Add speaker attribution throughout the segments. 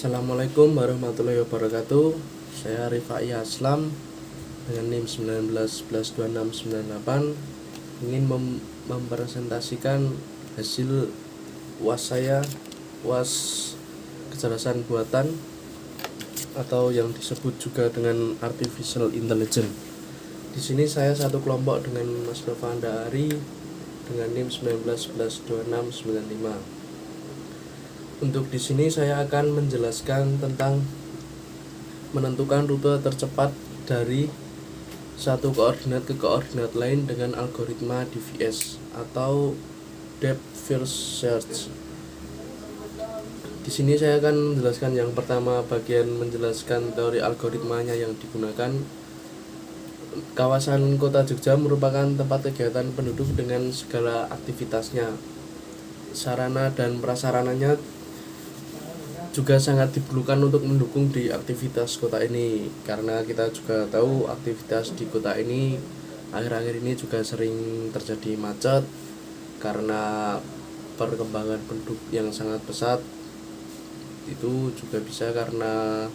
Speaker 1: Assalamualaikum warahmatullahi wabarakatuh. Saya Rifai Aslam dengan NIM 19112698 ingin mempresentasikan hasil UAS saya, UAS kecerdasan buatan atau yang disebut juga dengan artificial intelligence. Di sini saya satu kelompok dengan Mas Nova Andahari dengan NIM 19112695. Untuk di sini saya akan menjelaskan tentang menentukan rute tercepat dari satu koordinat ke koordinat lain dengan algoritma DFS atau Depth First Search. Di sini saya akan menjelaskan yang pertama bagian menjelaskan teori algoritmanya yang digunakan. Kawasan Kota Jogja merupakan tempat kegiatan penduduk dengan segala aktivitasnya. Sarana dan prasarananya juga sangat diperlukan untuk mendukung di aktivitas kota ini, karena kita juga tahu aktivitas di kota ini akhir-akhir ini juga sering terjadi macet karena perkembangan penduduk yang sangat pesat. Itu juga bisa karena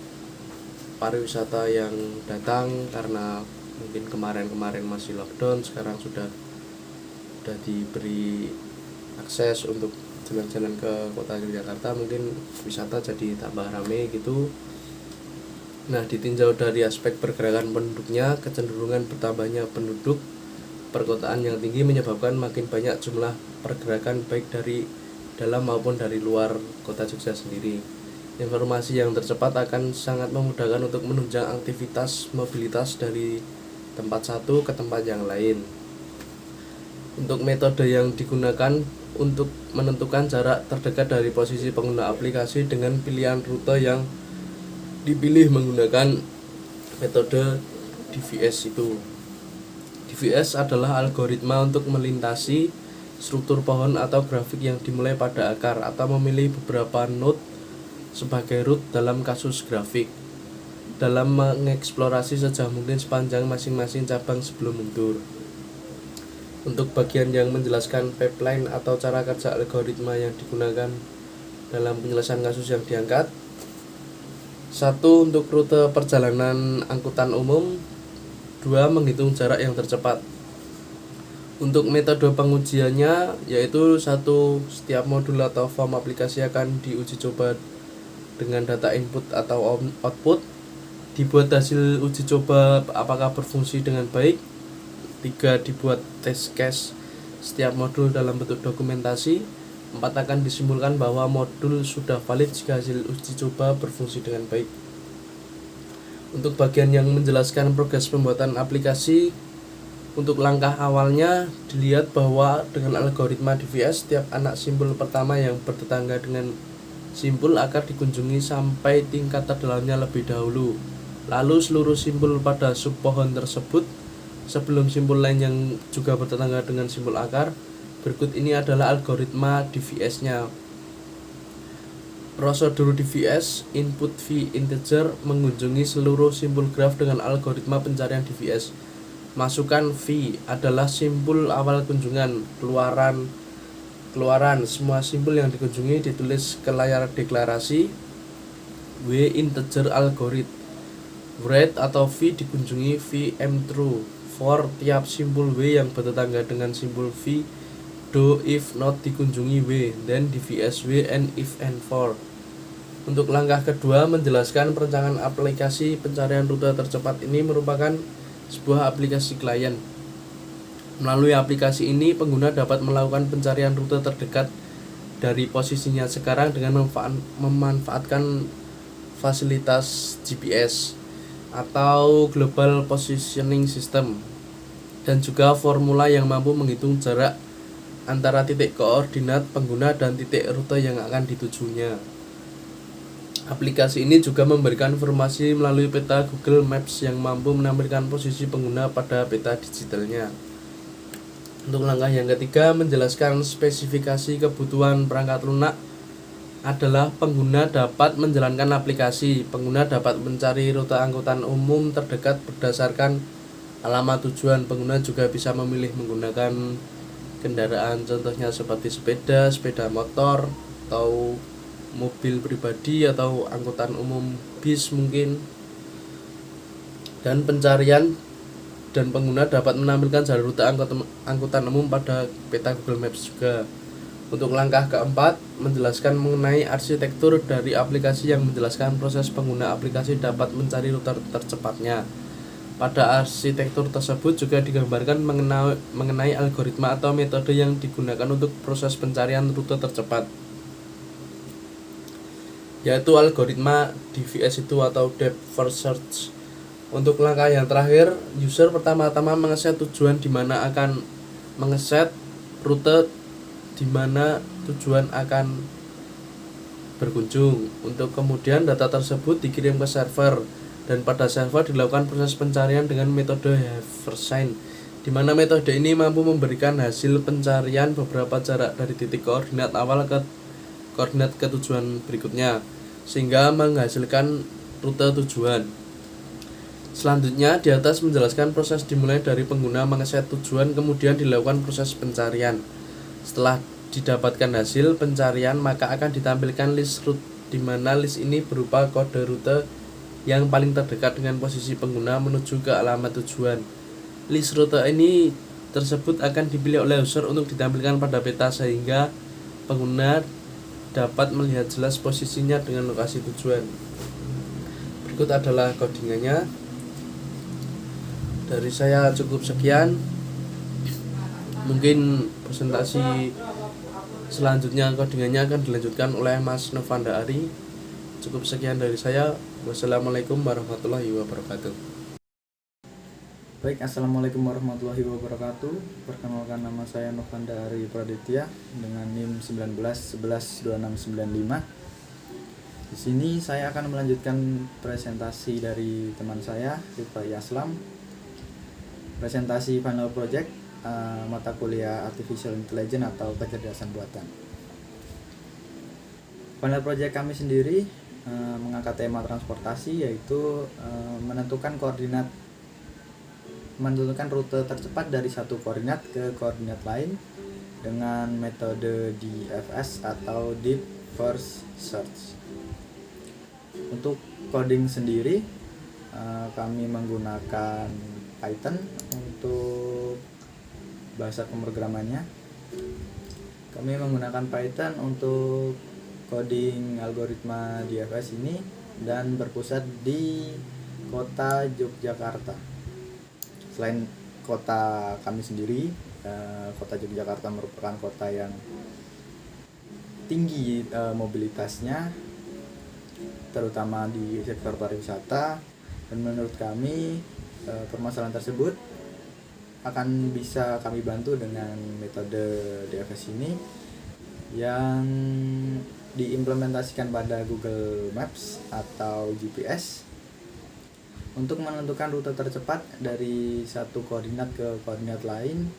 Speaker 1: pariwisata yang datang, karena mungkin kemarin masih lockdown, sekarang sudah diberi akses untuk jalan-jalan ke kota Yogyakarta, mungkin wisata jadi tambah rame gitu. Nah, ditinjau dari aspek pergerakan penduduknya, kecenderungan bertambahnya penduduk perkotaan yang tinggi menyebabkan makin banyak jumlah pergerakan baik dari dalam maupun dari luar kota Jogja sendiri. Informasi yang tercepat akan sangat memudahkan untuk menunjang aktivitas mobilitas dari tempat satu ke tempat yang lain. Untuk metode yang digunakan untuk menentukan jarak terdekat dari posisi pengguna aplikasi dengan pilihan rute yang dipilih menggunakan metode DFS itu. DFS adalah algoritma untuk melintasi struktur pohon atau grafik yang dimulai pada akar atau memilih beberapa node sebagai root dalam kasus grafik, dalam mengeksplorasi sejauh mungkin sepanjang masing-masing cabang sebelum mundur. Untuk bagian yang menjelaskan pipeline atau cara kerja algoritma yang digunakan dalam penyelesaian kasus yang diangkat. 1. Untuk rute perjalanan angkutan umum. 2. Menghitung jarak yang tercepat. Untuk metode pengujiannya yaitu 1. Setiap modul atau form aplikasi akan diuji coba dengan data input atau output. Dibuat hasil uji coba apakah berfungsi dengan baik. 3. Dibuat test case setiap modul dalam bentuk dokumentasi. 4. Akan disimpulkan bahwa modul sudah valid jika hasil uji coba berfungsi dengan baik. Untuk bagian yang menjelaskan progres pembuatan aplikasi, untuk langkah awalnya dilihat bahwa dengan algoritma DFS setiap anak simpul pertama yang bertetangga dengan simpul akan dikunjungi sampai tingkat terdalamnya lebih dahulu. Lalu seluruh simpul pada sub pohon tersebut sebelum simpul lain yang juga bertetangga dengan simpul akar. Berikut ini adalah algoritma DFS-nya. Prosedur DFS, input v integer mengunjungi seluruh simpul graf dengan algoritma pencarian DFS. Masukan v adalah simpul awal kunjungan, keluaran semua simpul yang dikunjungi ditulis ke layar deklarasi. W integer algorit. Write atau v dikunjungi vm true. For tiap simpul W yang bertetangga dengan simpul V, do if not dikunjungi W, then DFS W and if and for. Untuk langkah kedua menjelaskan perencanaan aplikasi pencarian rute tercepat ini merupakan sebuah aplikasi klien. Melalui aplikasi ini pengguna dapat melakukan pencarian rute terdekat dari posisinya sekarang dengan memanfaatkan fasilitas GPS atau Global Positioning System, dan juga formula yang mampu menghitung jarak antara titik koordinat pengguna dan titik rute yang akan ditujunya. Aplikasi ini juga memberikan informasi melalui peta Google Maps yang mampu menampilkan posisi pengguna pada peta digitalnya. Untuk langkah yang ketiga menjelaskan spesifikasi kebutuhan perangkat lunak adalah pengguna dapat menjalankan aplikasi. Pengguna dapat mencari rute angkutan umum terdekat berdasarkan alamat tujuan. Pengguna juga bisa memilih menggunakan kendaraan contohnya seperti sepeda motor, atau mobil pribadi atau angkutan umum bis mungkin. Dan pencarian dan pengguna dapat menampilkan jalur rute angkutan umum pada peta Google Maps juga. Untuk langkah keempat, menjelaskan mengenai arsitektur dari aplikasi yang menjelaskan proses pengguna aplikasi dapat mencari rute tercepatnya. Pada arsitektur tersebut juga digambarkan mengenai algoritma atau metode yang digunakan untuk proses pencarian rute tercepat, yaitu algoritma DFS itu atau Depth First Search. Untuk langkah yang terakhir, user pertama-tama mengeset tujuan di mana akan mengeset rute di mana tujuan akan berkunjung. Untuk kemudian data tersebut dikirim ke server, dan pada server dilakukan proses pencarian dengan metode Haversine, di mana metode ini mampu memberikan hasil pencarian beberapa jarak dari titik koordinat awal ke koordinat ke tujuan berikutnya, sehingga menghasilkan rute tujuan. Selanjutnya, di atas menjelaskan proses dimulai dari pengguna mengeset tujuan, kemudian dilakukan proses pencarian. Setelah didapatkan hasil pencarian, maka akan ditampilkan list route, di mana list ini berupa kode rute yang paling terdekat dengan posisi pengguna menuju ke alamat tujuan. List rute ini tersebut akan dipilih oleh user untuk ditampilkan pada peta, sehingga pengguna dapat melihat jelas posisinya dengan lokasi tujuan. Berikut adalah codingannya. Dari saya cukup sekian. Mungkin presentasi selanjutnya codingannya akan dilanjutkan oleh Mas Novanda Ari. Cukup sekian dari saya. Wassalamualaikum warahmatullahi wabarakatuh.
Speaker 2: Baik, assalamualaikum warahmatullahi wabarakatuh. Perkenalkan, nama saya Novanda Ari Praditya dengan NIM 19112695. Di sini saya akan melanjutkan presentasi dari teman saya, Rifai Aslam. Presentasi final project mata kuliah Artificial Intelligence atau kecerdasan buatan. Final project kami sendiri mengangkat tema transportasi, yaitu menentukan rute tercepat dari satu koordinat ke koordinat lain dengan metode DFS atau Deep First Search. Untuk coding sendiri kami menggunakan Python untuk bahasa pemrogramannya. Kami menggunakan Python untuk coding algoritma DFS ini dan berpusat di kota Yogyakarta. Selain kota kami sendiri, kota Yogyakarta merupakan kota yang tinggi mobilitasnya, terutama di sektor pariwisata, dan menurut kami permasalahan tersebut akan bisa kami bantu dengan metode DFS ini yang diimplementasikan pada Google Maps atau GPS untuk menentukan rute tercepat dari satu koordinat ke koordinat lain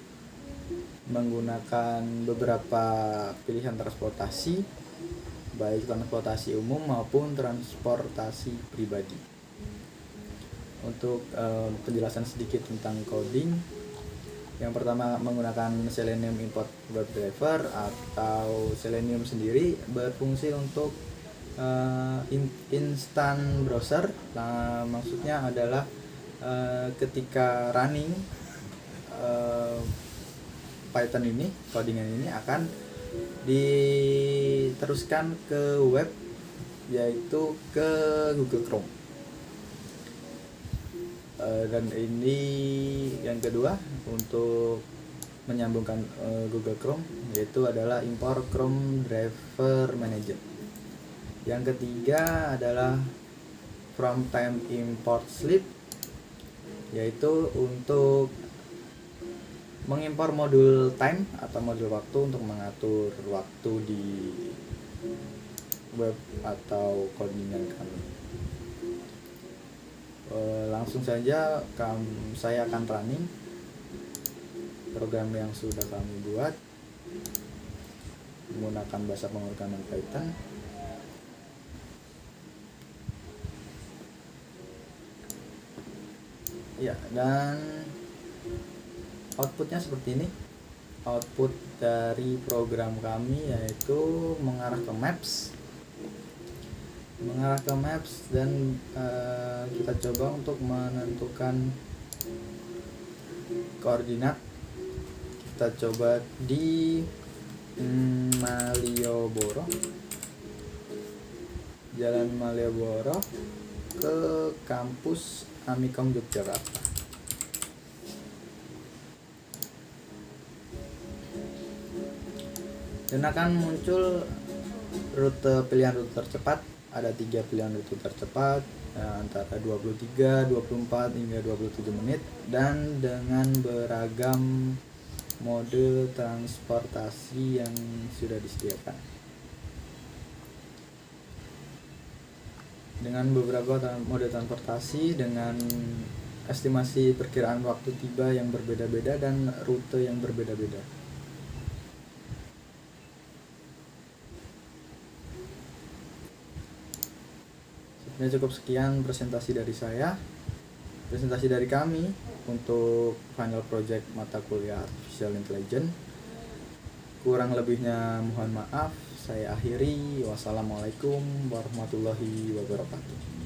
Speaker 2: menggunakan beberapa pilihan transportasi, baik transportasi umum maupun transportasi pribadi. Untuk penjelasan sedikit tentang coding, yang pertama menggunakan Selenium Import WebDriver atau Selenium sendiri berfungsi untuk instant browser. Nah, maksudnya adalah ketika running Python ini, codingan ini akan diteruskan ke web, yaitu ke Google Chrome. Dan ini yang kedua untuk menyambungkan Google Chrome, yaitu adalah import Chrome Driver Manager. Yang ketiga adalah from time import sleep, yaitu untuk mengimpor modul time atau modul waktu untuk mengatur waktu di web atau codingan kami. Langsung saja saya akan running program yang sudah kami buat menggunakan bahasa pemrograman Python. Ya, dan outputnya seperti ini. Output dari program kami yaitu mengarah ke Maps mengarah ke maps dan kita coba untuk menentukan koordinat. Kita coba di Malioboro, Jalan Malioboro ke kampus Amikom Yogyakarta. Dan akan muncul pilihan rute tercepat. Ada 3 pilihan rute tercepat, antara 23, 24 hingga 27 menit, dan dengan beragam mode transportasi yang sudah disediakan. Dengan beberapa mode transportasi dengan estimasi perkiraan waktu tiba yang berbeda-beda dan rute yang berbeda-beda. Ini cukup sekian presentasi dari saya, presentasi dari kami untuk final project mata kuliah Artificial Intelligence. Kurang lebihnya mohon maaf. Saya akhiri. Wassalamualaikum warahmatullahi wabarakatuh.